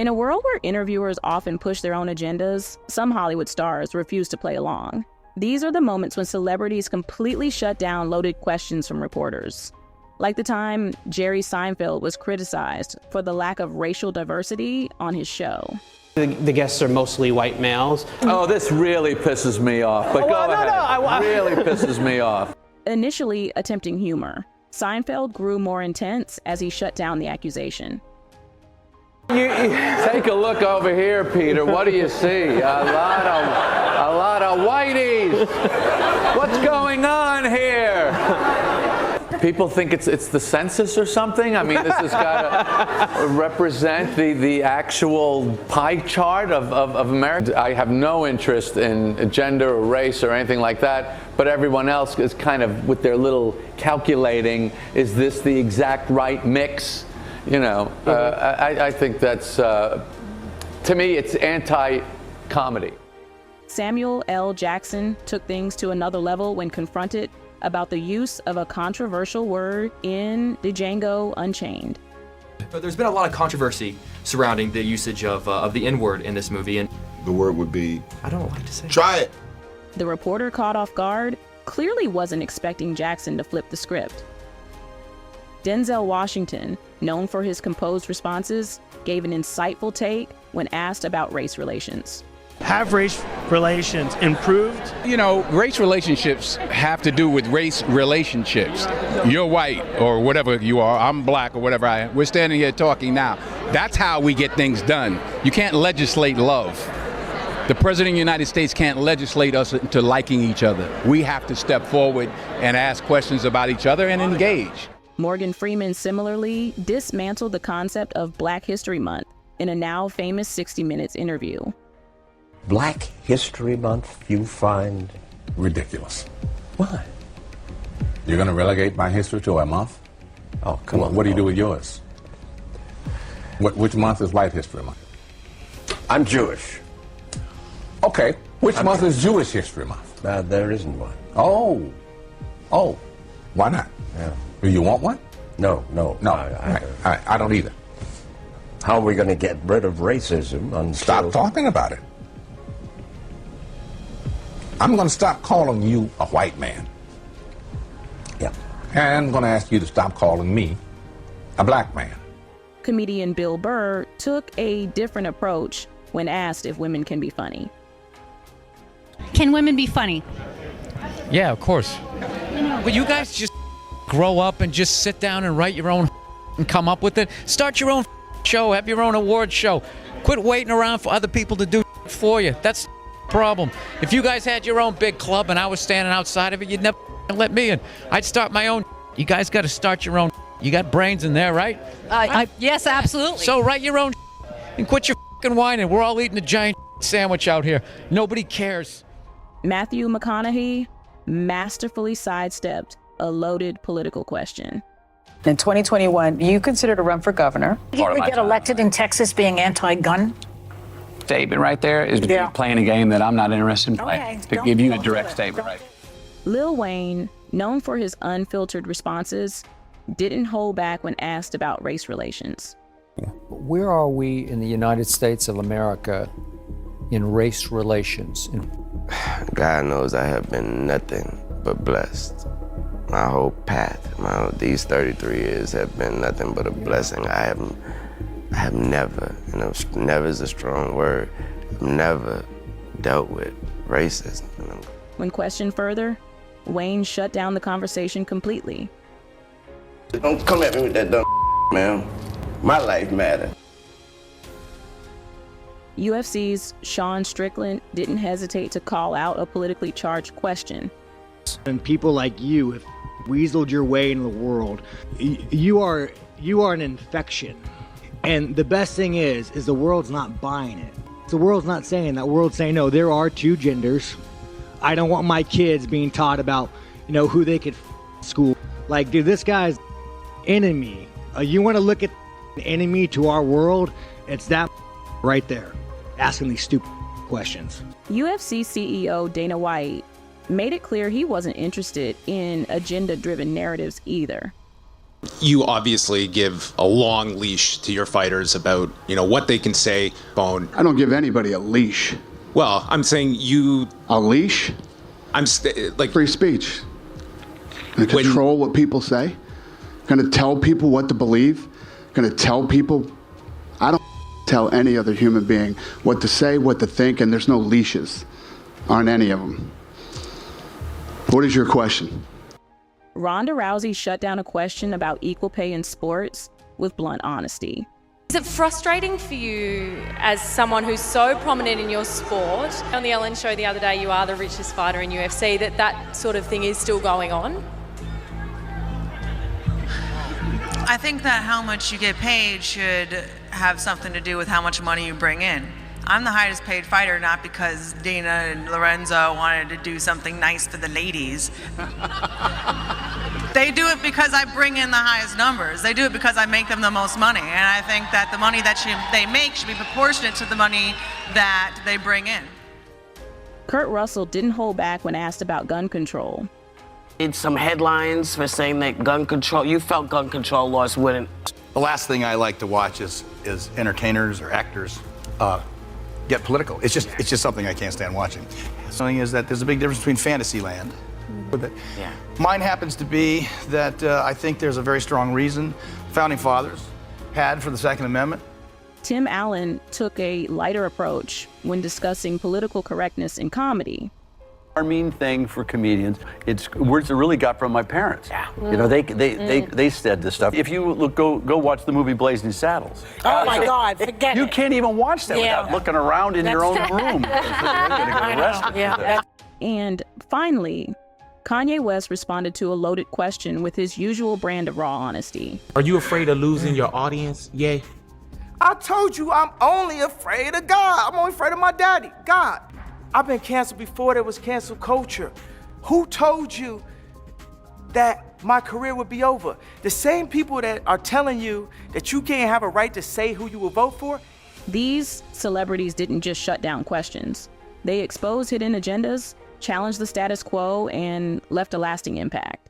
In a world where interviewers often push their own agendas, some Hollywood stars refuse to play along. These are the moments when celebrities completely shut down loaded questions from reporters. Like the time Jerry Seinfeld was criticized for the lack of racial diversity on his show. The guests are mostly white males. Oh, this really pisses me off, but go ahead. Really pisses me off. Initially attempting humor, Seinfeld grew more intense as he shut down the accusation. You take a look over here, Peter. What do you see? A lot of whiteys. What's going on here? People think it's the census or something? I mean, this has got to represent the actual pie chart of America. I have no interest in gender or race or anything like that, but everyone else is kind of with their little calculating, is this the exact right mix? You know, I think that's, to me, it's anti-comedy. Samuel L. Jackson took things to another level when confronted about the use of a controversial word in the Django Unchained. But there's been a lot of controversy surrounding the usage of the N-word in this movie, and the word would be, I don't like to say. Try it. The reporter caught off guard clearly wasn't expecting Jackson to flip the script. Denzel Washington, known for his composed responses, gave an insightful take when asked about race relations. Have race relations improved? You know, race relationships have to do with race relationships. You're white or whatever you are, I'm black or whatever I am. We're standing here talking now. That's how we get things done. You can't legislate love. The President of the United States can't legislate us into liking each other. We have to step forward and ask questions about each other and engage. Morgan Freeman similarly dismantled the concept of Black History Month in a now famous 60 Minutes interview. Black History Month you find ridiculous. Why? You're going to relegate my history to a month? Oh, come on. What do you do with yours? Which month is White History Month? I'm Jewish. Okay. Which month is Jewish History Month? There isn't one. Oh. Why not? Yeah. Do you want one? No. I don't either. How are we going to get rid of racism until... Stop talking about it. I'm going to stop calling you a white man. Yeah. And I'm going to ask you to stop calling me a black man. Comedian Bill Burr took a different approach when asked if women can be funny. Can women be funny? Yeah, of course. But you guys just grow up and just sit down and write your own and come up with it. Start your own show, have your own award show. Quit waiting around for other people to do for you. That's the problem. If you guys had your own big club and I was standing outside of it, you'd never let me in. I'd start my own. You guys got to start your own. You got brains in there, right? Yes, absolutely. So write your own and quit your whining. We're all eating a giant sandwich out here. Nobody cares. Matthew McConaughey masterfully sidestepped a loaded political question. In 2021, you consider to run for governor. You would get elected in Texas being anti-gun? Statement right there is playing a game that I'm not interested in playing. To give you a direct statement, right? Lil Wayne, known for his unfiltered responses, didn't hold back when asked about race relations. Where are we in the United States of America in race relations? God knows I have been nothing but blessed. My whole path, these 33 years have been nothing but a blessing. I have never, never is a strong word, never dealt with racism. When questioned further, Wayne shut down the conversation completely. Don't come at me with that dumb man. My life matters. UFC's Sean Strickland didn't hesitate to call out a politically charged question. And people like you have weaseled your way into the world. You are an infection. And the best thing is the world's not buying it. The world's not saying that. The world's saying, no, there are two genders. I don't want my kids being taught about, who they could school. Like, dude, this guy's enemy. You want to look at the enemy to our world? It's that right there, asking these stupid questions. UFC CEO Dana White made it clear he wasn't interested in agenda-driven narratives either. You obviously give a long leash to your fighters about, what they can say. I don't give anybody a leash. Well, I'm saying you... A leash? Free speech. Gonna control what people say? Gonna tell people what to believe? Gonna tell people... I don't tell any other human being what to say, what to think, and there's no leashes on any of them. What is your question? Ronda Rousey shut down a question about equal pay in sports with blunt honesty. Is it frustrating for you as someone who's so prominent in your sport? On the Ellen show the other day, you are the richest fighter in UFC, that sort of thing is still going on? I think that how much you get paid should have something to do with how much money you bring in. I'm the highest paid fighter, not because Dana and Lorenzo wanted to do something nice for the ladies. They do it because I bring in the highest numbers. They do it because I make them the most money. And I think that the money that they make should be proportionate to the money that they bring in. Kurt Russell didn't hold back when asked about gun control. Need some headlines for saying that you felt gun control laws wouldn't. The last thing I like to watch is entertainers or actors get political. It's just something I can't stand watching. Something is that there's a big difference between fantasy land. Yeah. Mine happens to be that I think there's a very strong reason founding fathers had for the Second Amendment. Tim Allen took a lighter approach when discussing political correctness in comedy. Our main thing for comedians, it's words I really got from my parents. Yeah. They said this stuff. If you go watch the movie Blazing Saddles. Oh my God, forget it. You can't even watch that without looking around in your own room. You're gonna get arrested. And finally, Kanye West responded to a loaded question with his usual brand of raw honesty. Are you afraid of losing your audience? Yay. I told you I'm only afraid of God. I'm only afraid of my daddy, God. I've been canceled before there was cancel culture. Who told you that my career would be over? The same people that are telling you that you can't have a right to say who you will vote for? These celebrities didn't just shut down questions. They exposed hidden agendas, challenged the status quo, and left a lasting impact.